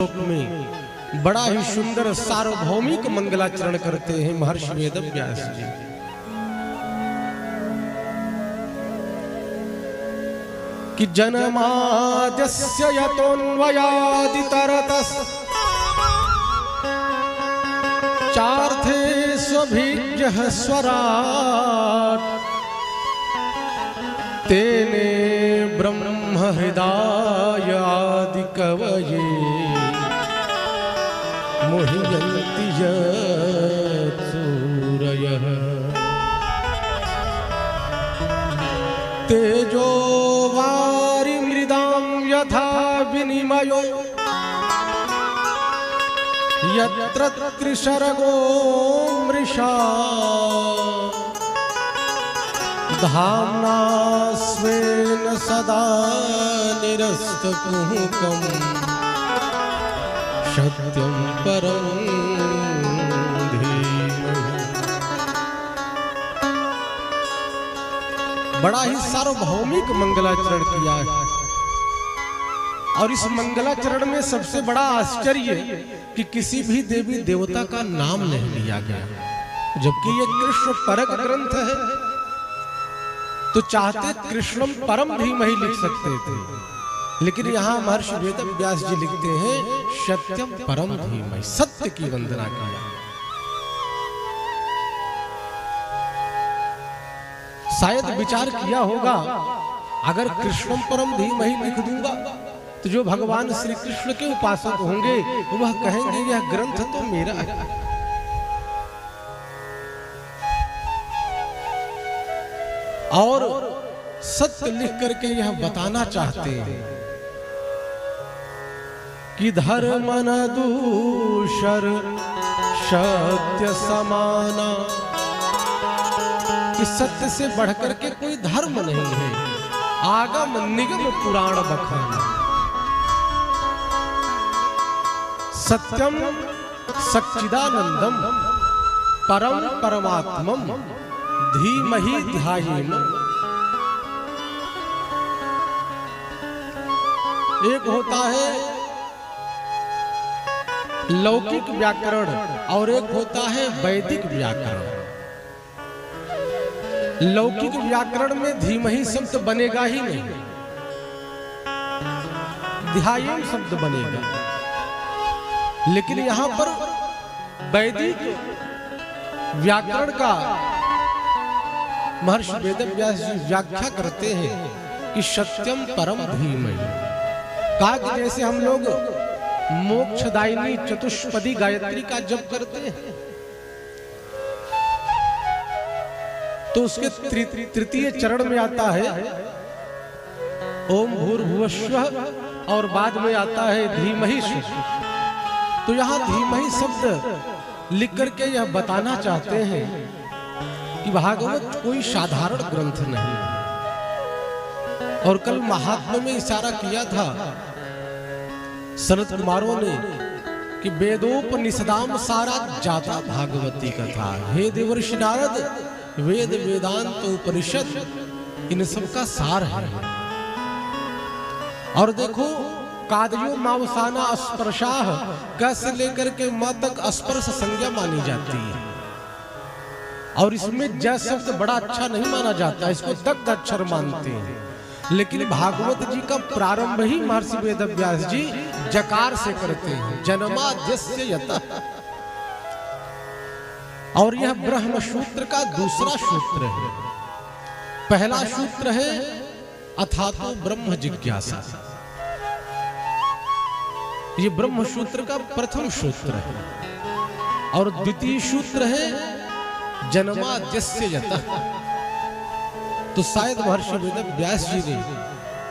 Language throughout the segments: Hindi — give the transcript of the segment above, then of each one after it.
श्लोक में बड़ा ही सुंदर सार्वभौमिक मंगलाचरण करते हैं महर्षि वेदव्यास जी। कि जन्माद्यस्य यतोऽन्वयादितरतस् चार्थे स्वभिज्ञः स्वराट् तेने ब्रह्म हृदय आदि कवये मोहयन्ति सूरयः तेजो वारि मृदां यथा विनिमयो यत्र त्रिसर्गो मृषा धाम्ना स्वेन सदा निरस्तकुहकं सत्यं परं धीमहि। बड़ा ही सार्वभौमिक मंगलाचरण किया है और इस मंगलाचरण में सबसे बड़ा आश्चर्य कि किसी भी देवी देवता का नाम नहीं लिया गया, जबकि ये कृष्ण परक ग्रंथ है। तो चाहते कृष्णम परम धीमहि लिख सकते थे, लेकिन यहाँ महर्षि वेदव्यास जी लिखते हैं सत्यम परम धीमहि, सत्य की वंदना किया। शायद विचार किया होगा अगर कृष्णम परम धीमहि लिख दूंगा तो जो भगवान श्री कृष्ण के उपासक होंगे वह कहेंगे यह ग्रंथ तो मेरा है। और सत्य लिख करके यह बताना चाहते हैं कि धर्म न दूषर सत्य समाना, कि सत्य से बढ़कर के कोई धर्म नहीं है। आगम निगम पुराण बखाना, सत्यम सच्चिदानंदम परम परमात्मम धीमहि ध्यायेम। एक होता है लौकिक व्याकरण और एक होता है वैदिक व्याकरण। लौकिक व्याकरण में धीमहि शब्द बनेगा ही नहीं, ध्यायेम शब्द बनेगा। लेकिन यहां पर वैदिक व्याकरण का महर्षि वेदव्यास जी व्याख्या करते हैं कि सत्यम परम धीमहि। कहा कि जैसे हम लोग मोक्षदायिनी चतुष्पदी गायत्री का जप करते हैं तो उसके तृतीय चरण में आता है ओम भूर्भुवस्वः और बाद में आता है धीमहि। तो यहाँ धीमहि शब्द लिख करके यह बताना चाहते हैं कि भागवत कोई साधारण ग्रंथ नहीं। और कल महात्मा में इशारा किया था शरद कुमारों ने कि वेदोपनिषदाम सारा जाता भागवती कथा। हे देवर्षि नारद, वेद वेदांत उपनिषद इन सब का सार है। और देखो कादयो मावसाना स्पर्शाह कैसे लेकर के मां तक स्पर्श संज्ञा मानी जाती है। और इसमें जय शब्द बड़ा अच्छा नहीं माना जाता, इसको दग्ध अक्षर मानते हैं। लेकिन भागवत जी का प्रारंभ ही महर्षि वेदव्यास जी जकार से करते हैं, जन्माद्यस्य यतः। और यह ब्रह्म सूत्र का दूसरा सूत्र है। पहला सूत्र है अथातो ब्रह्म जिज्ञासा, ये ब्रह्म सूत्र का प्रथम सूत्र है। और द्वितीय सूत्र है जन्माद्यस्य यतः। तो शायद महर्षि वेदव्यास जी ने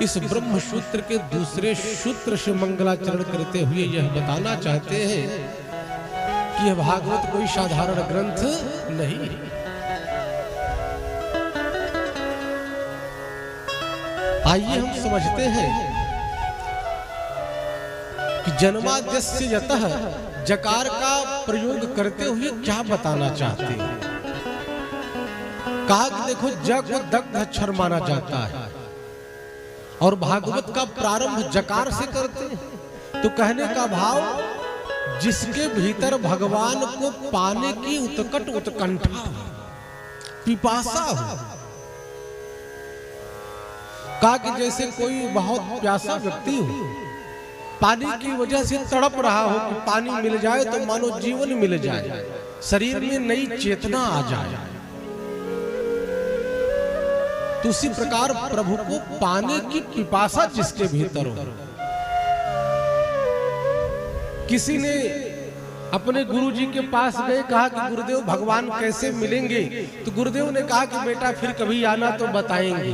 इस ब्रह्म सूत्र के दूसरे सूत्र से मंगलाचरण करते हुए यह बताना चाहते हैं कि यह भागवत कोई साधारण ग्रंथ नहीं है। आइए हम समझते हैं कि जन्माद्यस्य यतः जकार का प्रयोग करते हुए क्या बताना चाहते हैं। कहा कि देखो जग को दग्ध अक्षर माना जाता है और भागवत का प्रारंभ जकार से करते हैं। तो कहने का भाव, जिसके भीतर भगवान को पाने की उत्कट उत्कंठा पिपासा हो, कहा कि जैसे कोई बहुत प्यासा व्यक्ति हो, पानी की वजह से तड़प रहा हो कि पानी मिल जाए तो मानो जीवन मिल जाए, शरीर में नई चेतना आ जाए। तो उसी प्रकार प्रभु को पाने की पिपासा जिसके भीतर हो। किसी ने अपने गुरुजी के पास गए, कहा कि गुरुदेव भगवान कैसे मिलेंगे? तो गुरुदेव ने कहा कि बेटा फिर कभी आना तो बताएंगे।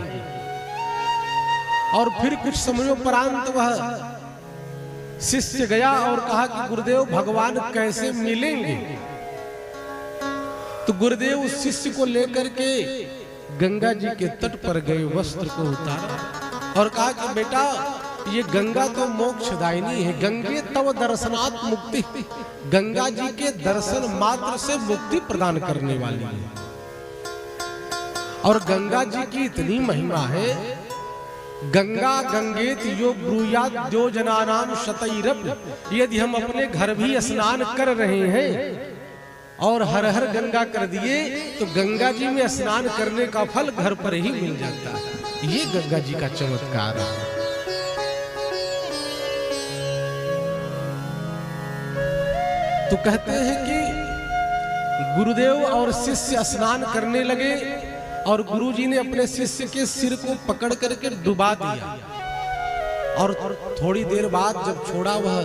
और फिर कुछ समयोपरांत वह शिष्य गया और कहा कि गुरुदेव भगवान कैसे मिलेंगे? तो गुरुदेव उस शिष्य को लेकर के गंगा जी के तट पर गए, वस्त्र को उतारा और कहा कि बेटा ये गंगा तो मोक्षदायिनी है, गंगे तव दर्शनात् मुक्ति, गंगा जी के दर्शन मात्र से मुक्ति प्रदान करने वाली है। और गंगा जी की इतनी महिमा है, गंगा गंगेत यो ब्रूयात जो जनानाम शतैरप, यदि हम अपने घर भी स्नान कर रहे हैं और हर हर गंगा कर दिए तो गंगा जी में स्नान करने का फल घर पर ही मिल जाता है। ये गंगा जी का चमत्कार है। तो कहते हैं कि गुरुदेव और शिष्य स्नान करने लगे और गुरुजी ने अपने शिष्य के सिर को पकड़ करके डुबा दिया और थोड़ी देर बाद जब छोड़ा वह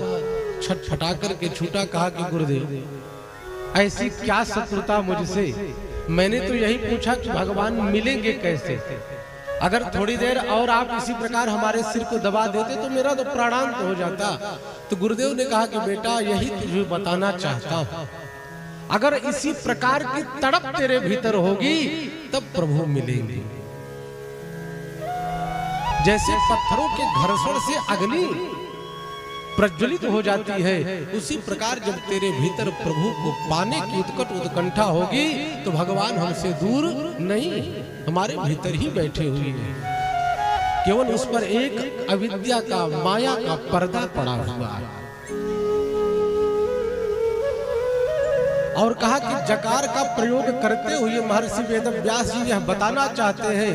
छटपटा करके छूटा, कहा कि गुरुदेव ऐसी क्या शत्रुता मुझसे, मैंने तो यही पूछा कि भगवान मिलेंगे कैसे, अगर थोड़ी देर और आप इसी प्रकार हमारे सिर को दबा देते तो मेरा तो प्राणांत हो जाता। तो गुरुदेव ने कहा कि बेटा यही तुझे बताना चाहता हूं, अगर इसी प्रकार की तड़प तेरे भीतर होगी तब प्रभु मिलेंगे। जैसे पत्थरों के घर्षण से अग्नि प्रज्वलित हो जाती है, उसी प्रकार जब तेरे भीतर प्रभु को पाने की उत्कट उत्कंठा होगी तो भगवान हमसे दूर नहीं, हमारे भीतर ही बैठे हुए हैं। केवल उस पर एक अविद्या का, माया का पर्दा पड़ा हुआ है। और कहा कि जकार का प्रयोग करते हुए महर्षि वेदव्यास जी यह बताना चाहते हैं,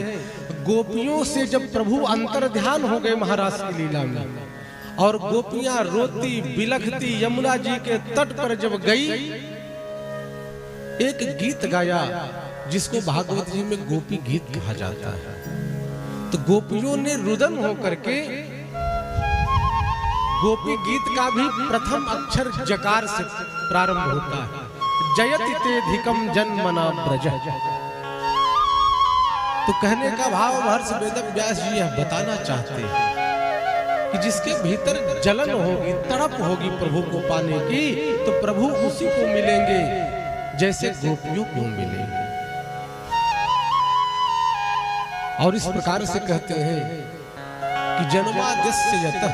गोपियों से जब प्रभु अंतर ध्यान हो गए महाराज की लीला में और गोपियां रोती बिलखती यमुना जी के तट पर जब गई, एक गीत गाया जिसको भागवत जी में गोपी गीत कहा जाता है। तो गोपियों ने रुदन होकर के, गोपी गीत का भी प्रथम अक्षर जकार से प्रारंभ होता है, जयति तेधिकम जन्मना ब्रज। तो कहने का भाव महर्षि वेदव्यास जी यह बताना चाहते हैं कि जिसके भीतर जलन होगी, तड़प होगी प्रभु को पाने की, तो प्रभु उसी को मिलेंगे जैसे गोपियों को मिलेंगे। और इस प्रकार से कहते हैं कि जन्माद्यस्य यतः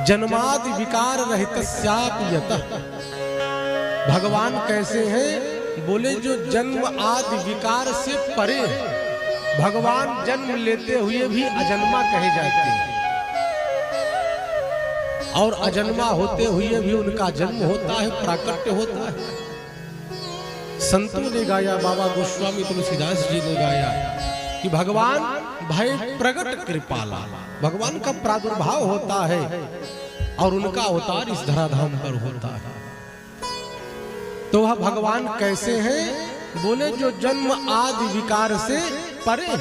जन्मादि विकार रहितस्यापि यतः, भगवान कैसे हैं? बोले जो जन्म आदि विकार से परे, भगवान जन्म लेते हुए भी अजन्मा कहे जाते हैं और अजन्मा होते हुए भी उनका जन्म होता है, प्राकट्य होता है। संतों ने गाया, बाबा गोस्वामी तुलसीदास जी ने गाया कि भगवान भय प्रगट कृपाला, भगवान का प्रादुर्भाव होता है और उनका अवतार इस धराधाम पर होता है। तो वह भगवान कैसे हैं? बोले जो जन्म आदि विकार से परे है।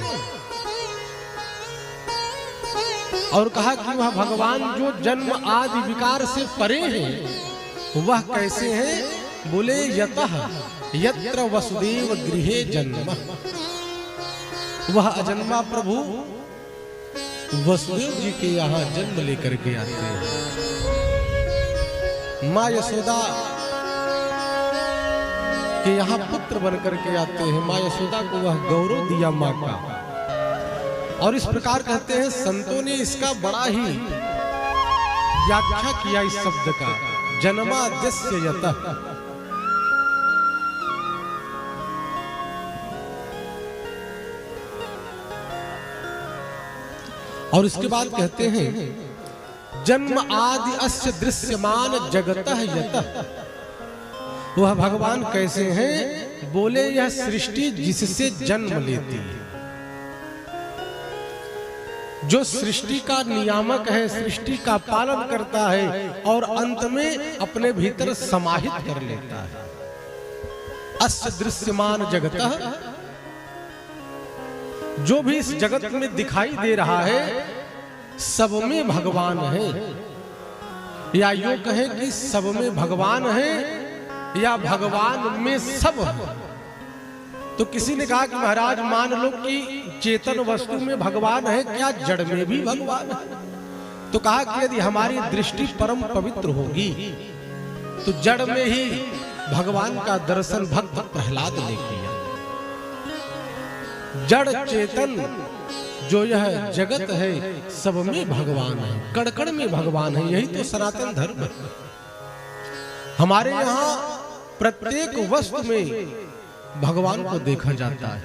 और कहा कि वह भगवान जो जन्म आदि विकार से परे है वह कैसे हैं? बोले यतः यत्र वसुदेव गृहे जन्म, वह अजन्मा प्रभु वसुदेव जी के यहाँ जन्म लेकर के आते हैं। माँ यशोदा के यहाँ पुत्र बनकर के आते हैं। माँ यशोदा को वह गौरव दिया माँ का। और इस प्रकार कहते हैं संतों ने इसका बड़ा ही व्याख्या किया इस शब्द का, जन्माद्यस्य यतः। और इसके बाद कहते हैं जन्म आदि अस्य दृश्यमान जगतः यतः। वह भगवान कैसे हैं? बोले यह सृष्टि जिससे जन्म लेती है, जो सृष्टि का नियामक है, सृष्टि का पालन करता है और अंत में अपने भीतर समाहित कर लेता है। अस्य दृश्यमान जगतः, जो भी इस जगत में दिखाई दे रहा है सब में भगवान है, या यूं कहें कि सब में भगवान है या भगवान में सब है। तो किसी ने कहा कि महाराज मान लो कि चेतन वस्तु में भगवान है, क्या जड़ में भी भगवान है? तो कहा कि यदि हमारी दृष्टि परम पवित्र होगी तो जड़ में ही भगवान का दर्शन भक्त प्रहलाद ने किया। जड़ चेतन जो यह जगत है सब में भगवान है, कण-कण में भगवान है। यही तो सनातन धर्म है। हमारे यहाँ प्रत्येक वस्तु में भगवान को देखा जाता है,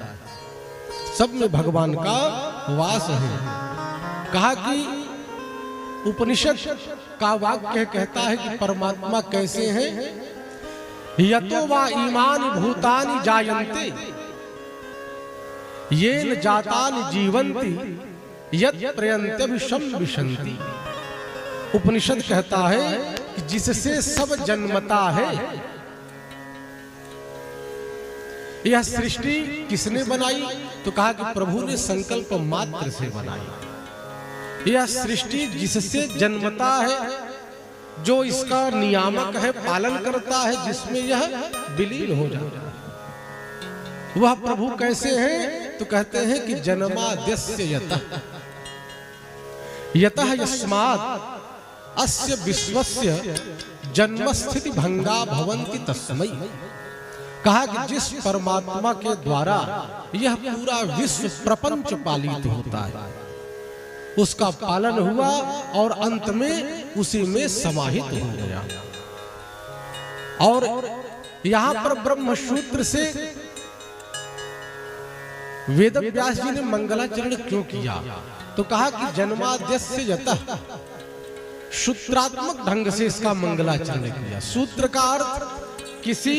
सब में भगवान का वास है। कहा कि उपनिषद का वाक्य कहता है कि परमात्मा कैसे हैं? यतो वा ईमानि भूतानि जायन्ते येन जातानि जीवन्ति यत् प्रयन्त्यभिशं विशन्ति। उपनिषद कहता है कि जिससे सब जन्मता है। यह सृष्टि किसने बनाई? तो कहा कि प्रभु ने संकल्प मात्र से बनाई। यह सृष्टि जिससे जन्मता है, जो इसका नियामक है, पालन करता है, जिसमें यह विलीन हो जाता है, वह प्रभु कैसे हैं? तो कहते हैं कि जन्माद्यस्य यतः यतः यस्मात् अस्य विश्वस्य जन्मस्थिति भंगा भवन्ति तस्मै। कहा कि जिस परमात्मा के द्वारा यह पूरा विश्व प्रपंच पालित होता है, उसका पालन हुआ और अंत में उसी में समाहित हो गया। और यहां पर ब्रह्म सूत्र से वेद व्यास जी ने मंगलाचरण क्यों किया? तो कहा कि जन्माद्यस्य यतः, सूत्रात्मक ढंग से इसका मंगलाचरण किया। सूत्र का अर्थ किसी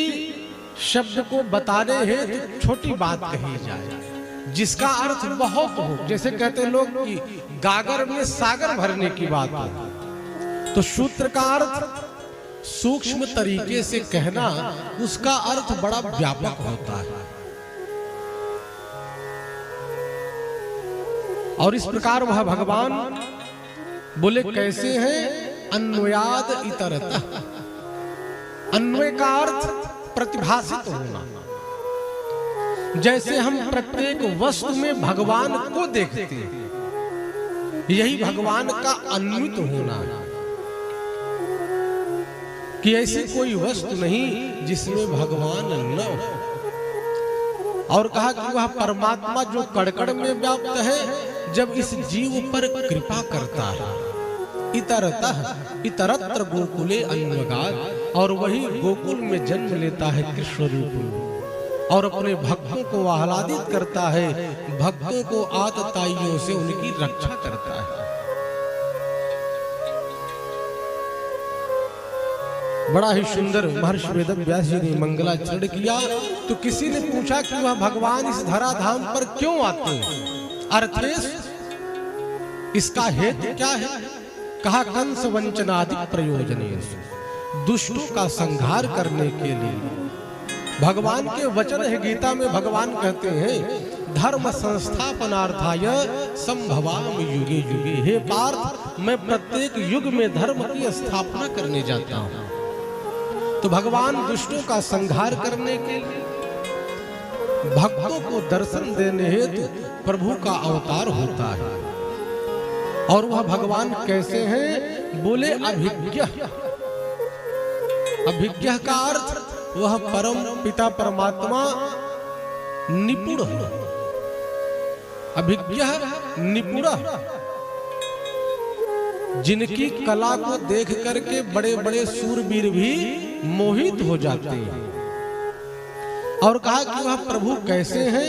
शब्द को बताने हेतु छोटी बात कही जाए जिसका अर्थ बहुत हो। जैसे कहते लोग कि गागर में सागर भरने की बात हो, तो सूत्र का अर्थ सूक्ष्म तरीके से कहना, उसका अर्थ बड़ा व्यापक होता है। और इस प्रकार वह भगवान बोले कैसे हैं? अन्वयाद इतरतः। अन्वय का अर्थ प्रतिभासित होना। जैसे हम प्रत्येक वस्तु में भगवान को देखते हैं, यही भगवान का अन्वित होना, कि ऐसी कोई वस्तु नहीं जिसमें भगवान न हो। और कहा कि वह परमात्मा जो कण-कण में व्याप्त है, जब इस जीव पर कृपा करता है, इतरतः इतरत्र गोकुले अन्वगात्, और वही गोकुल में जन्म लेता है कृष्ण रूप में, और अपने भक्तों को आह्लादित करता है, भक्तों को आतताइयों से उनकी रक्षा करता है। बड़ा ही सुंदर महर्षि वेदव्यास जी ने मंगलाचरण किया। तो किसी ने पूछा कि वह भगवान इस धराधाम पर क्यों आते हैं? अर्थेश इसका हेतु क्या है? कहा कंस वंचनादि प्रयोजनेषु, दुष्टों का संहार करने के लिए। भगवान के वचन है, गीता में भगवान कहते हैं धर्म संस्थापनार्थाय संभवामि युगे युगे। हे पार्थ, मैं प्रत्येक युग में धर्म की स्थापना करने जाता हूं। तो भगवान दुष्टों का संहार करने के लिए, भक्तों को दर्शन देने हेतु प्रभु का अवतार होता है। और वह भगवान कैसे हैं? बोले अभिज्ञ। अभिज्ञ का अर्थ वह परम पिता परमात्मा निपुण है। अभिज्ञ निपुण, जिनकी कला को देख करके बड़े बड़े शूरवीर भी मोहित हो जाते हैं। और कहा कि वह प्रभु कैसे हैं?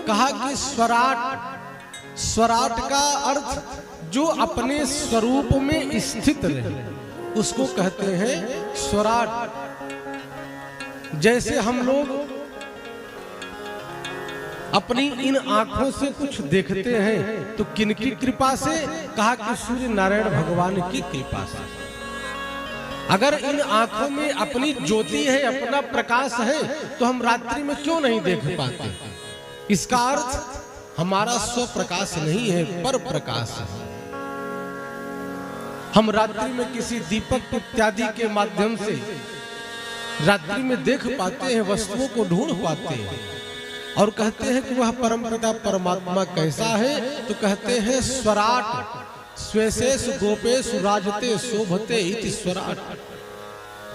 कहा कि स्वराट। स्वराट का अर्थ जो अपने स्वरूप में स्थित रहे उसको कहते हैं स्वराट। जैसे हम लोग अपनी इन आंखों से कुछ देखते हैं तो किनकी कृपा से? कहा कि सूर्य नारायण भगवान की कृपा से। अगर इन आंखों में अपनी ज्योति है, अपना प्रकाश है, तो हम रात्रि में क्यों नहीं देख पाते? इसका अर्थ हमारा स्व प्रकाश नहीं है, पर प्रकाश है। हम रात्रि में किसी दीपक इत्यादि के माध्यम से रात्रि में देख पाते हैं, वस्तुओं को ढूंढ पाते हैं और कहते हैं कि वह परमपिता परमात्मा कैसा है? तो कहते हैं स्वराट, स्वेशेष गोपेश राजते शोभते इति स्वराट।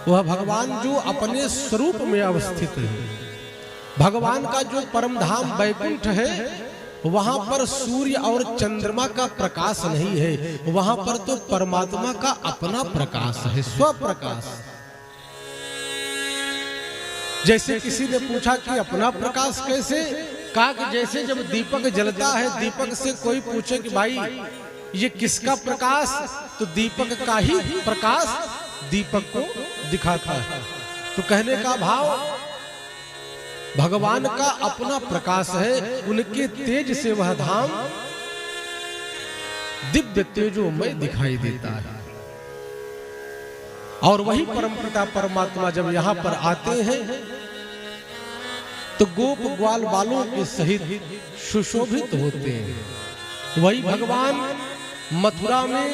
वह भगवान जो अपने स्वरूप में अवस्थित है। भगवान का जो परम धाम वैकुंठ है, वहां पर सूर्य और चंद्रमा का प्रकाश नहीं है, वहां पर तो परमात्मा का अपना प्रकाश है, स्व प्रकाश। जैसे किसी ने पूछा कि अपना प्रकाश कैसे? कहा कि जैसे जब दीपक जलता है, दीपक से कोई पूछे कि भाई ये किसका प्रकाश, तो दीपक का ही प्रकाश दीपक को दिखाता है। तो कहने का भाव भगवान का अपना प्रकाश है, उनके तेज से वह धाम दिव्य तेजोमय दिखाई देता है। और वही परमपिता परमात्मा जब यहाँ पर आते हैं तो गोप ग्वाल बालों के सहित सुशोभित होते हैं। वही भगवान मथुरा में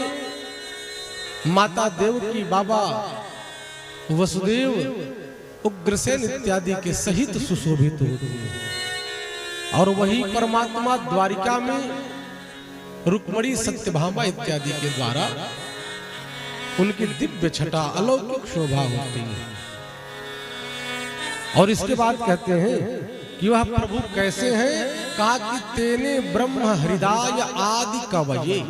माता देवकी, बाबा वसुदेव, उग्रसेन इत्यादि के सहित सुशोभित होते हैं। और वही परमात्मा द्वारिका में रुक्मणी, सत्यभामा इत्यादि के द्वारा उनकी दिव्य छटा अलौकिक शोभा होती है। और इसके बाद कहते हैं कि वह प्रभु कैसे हैं? कहा कि तेने ब्रह्म हृदय आदि कवये।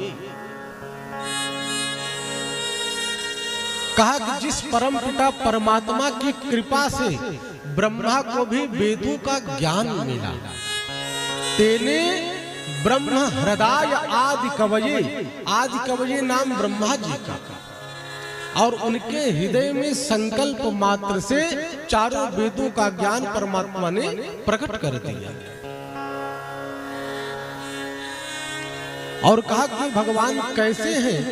कहा कि जिस परम पिता परमात्मा की कृपा से ब्रह्मा को भी वेदों का ज्ञान मिला। तेने ब्रह्म हृदय आदि कवये। आदि कवये नाम ब्रह्मा जी का, और उनके हृदय में संकल्प मात्र से चारों वेदों का ज्ञान परमात्मा ने प्रकट कर दिया। और कहा कि भगवान कैसे हैं?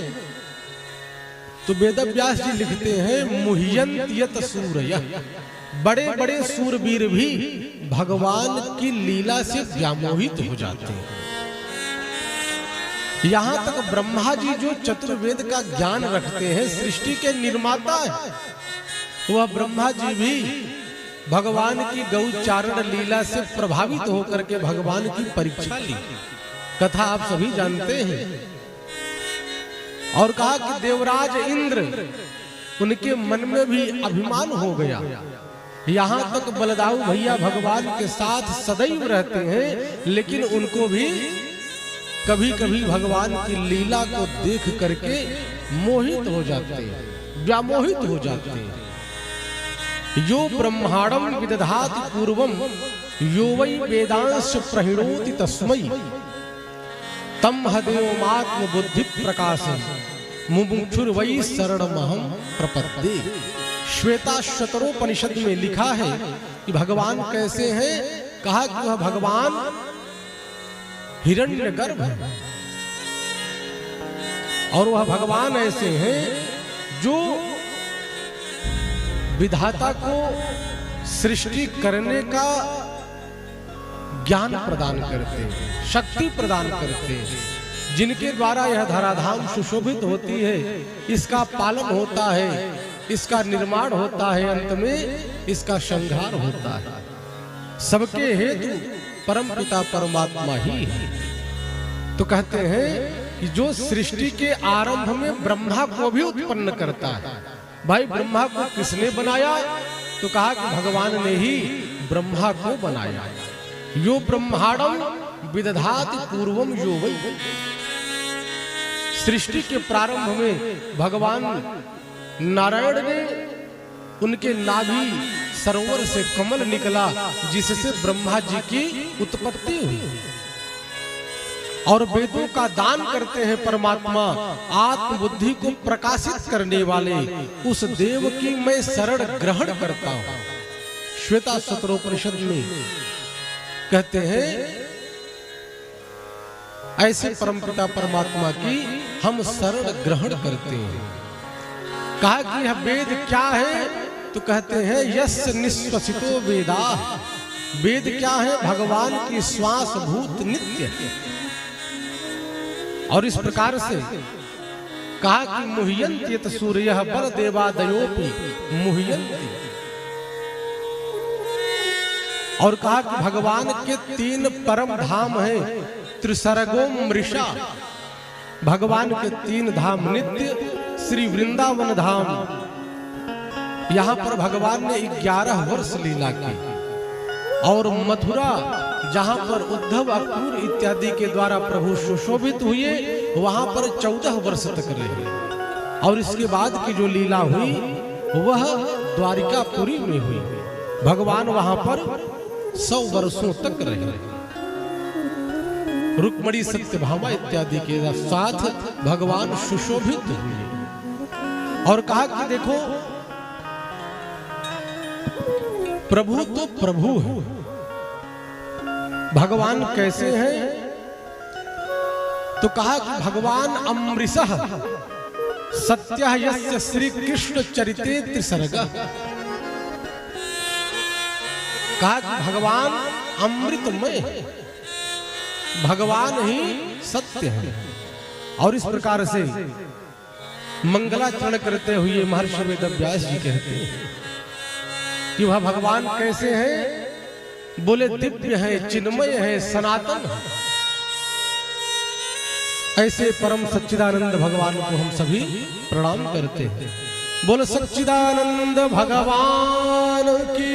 तो वेदव्यास जी लिखते हैं मुह्यन्त यत सूरयः। बड़े बड़े सूरवीर भी भगवान की लीला से व्यामोहित हो जाते हैं। यहाँ तक ब्रह्मा जी जो चतुर्वेद का ज्ञान रखते हैं, सृष्टि के निर्माता है, वह ब्रह्मा जी भी भगवान की गौचारण लीला से प्रभावित होकर के भगवान की परीक्षा ली। कथा आप सभी जानते हैं। और कहा कि देवराज इंद्र, उनके मन में भी अभिमान हो गया। यहाँ तक बलदाऊ भैया भगवान के साथ सदैव रहते हैं, लेकिन उनको भी कभी कभी भगवान की लीला को देख करके मोहित हो जाते हैं, व्यामोहित हो जाते हैं। यो ब्रह्मांडम विदधाति पूर्वम यो वै वेदांश प्रहिणोति तस्मै तम हदेवमात्म बुद्धि प्रकाशम मुमुक्षुर वै शरणमहं प्रपद्ये। श्वेता शतरोपनिषद में लिखा है कि भगवान कैसे हैं। कहा कि वह भगवान हिरण्यगर्भ है, और वह भगवान ऐसे हैं जो विधाता को सृष्टि करने का ज्ञान प्रदान करते हैं, शक्ति प्रदान करते हैं, जिनके द्वारा यह धराधाम सुशोभित होती है, इसका पालन होता है, इसका निर्माण होता है, अंत में इसका संहार होता है। सबके हेतु परम पिता परमात्मा ही है। तो कहते हैं कि जो सृष्टि के आरंभ में ब्रह्मा को भी उत्पन्न करता है। भाई ब्रह्मा को किसने बनाया? तो कहा कि भगवान ने ही ब्रह्मा को बनाया। यो ब्रह्मांडम विदधाति पूर्वम यो वै। सृष्टि के प्रारंभ में भगवान नारायण ने उनके नाभि सरोवर से कमल निकला, जिससे ब्रह्मा जी की उत्पत्ति हुई। और वेदों का दान करते हैं परमात्मा, आत्मबुद्धि को प्रकाशित करने वाले उस देव की मैं शरण ग्रहण करता हूं। श्वेता सत्रोपनिषद में कहते हैं ऐसे परमपिता परमात्मा की हम शरण ग्रहण करते हैं। कहा कि यह वेद क्या है, तो कहते हैं यस्य निश्वसितो वेदा। वेद क्या है? भगवान की श्वास भूत नित्य। और इस प्रकार से कहा कि मुह्यन्ति यत सूर्यः बल देवादयोपि मुह्यन्ति। और कहा कि भगवान के 3 परम धाम हैं, त्रिसर्गो मृषा। भगवान के 3 धाम नित्य, श्री वृंदावन धाम, यहां पर भगवान ने 11 वर्ष लीला की। और मथुरा जहां पर उद्धव अक्रूर इत्यादि के द्वारा प्रभु सुशोभित हुए, वहां पर 14 वर्ष तक रहे। और इसके बाद की जो लीला हुई वह द्वारिकापुरी में हुई। भगवान वहां पर 100 वर्षों तक रहे। रुक्मणी सत्यभामा इत्यादि के साथ भगवान सुशोभित हुए। और कहा कि देखो प्रभु तो प्रभु है। भगवान कैसे हैं? तो कहा कि भगवान अमृषः सत्यः यस्य श्री कृष्ण चरिते त्रिसर्गः। कहा कि भगवान अमृतमय है, भगवान ही सत्य है। और इस प्रकार से मंगलाचरण करते हुए महर्षि वेदव्यास जी कहते हैं कि वह भगवान कैसे हैं? बोले दिव्य है, चिन्मय है, सनातन है। ऐसे परम सच्चिदानंद भगवान को हम सभी प्रणाम करते हैं। बोले सच्चिदानंद भगवान की।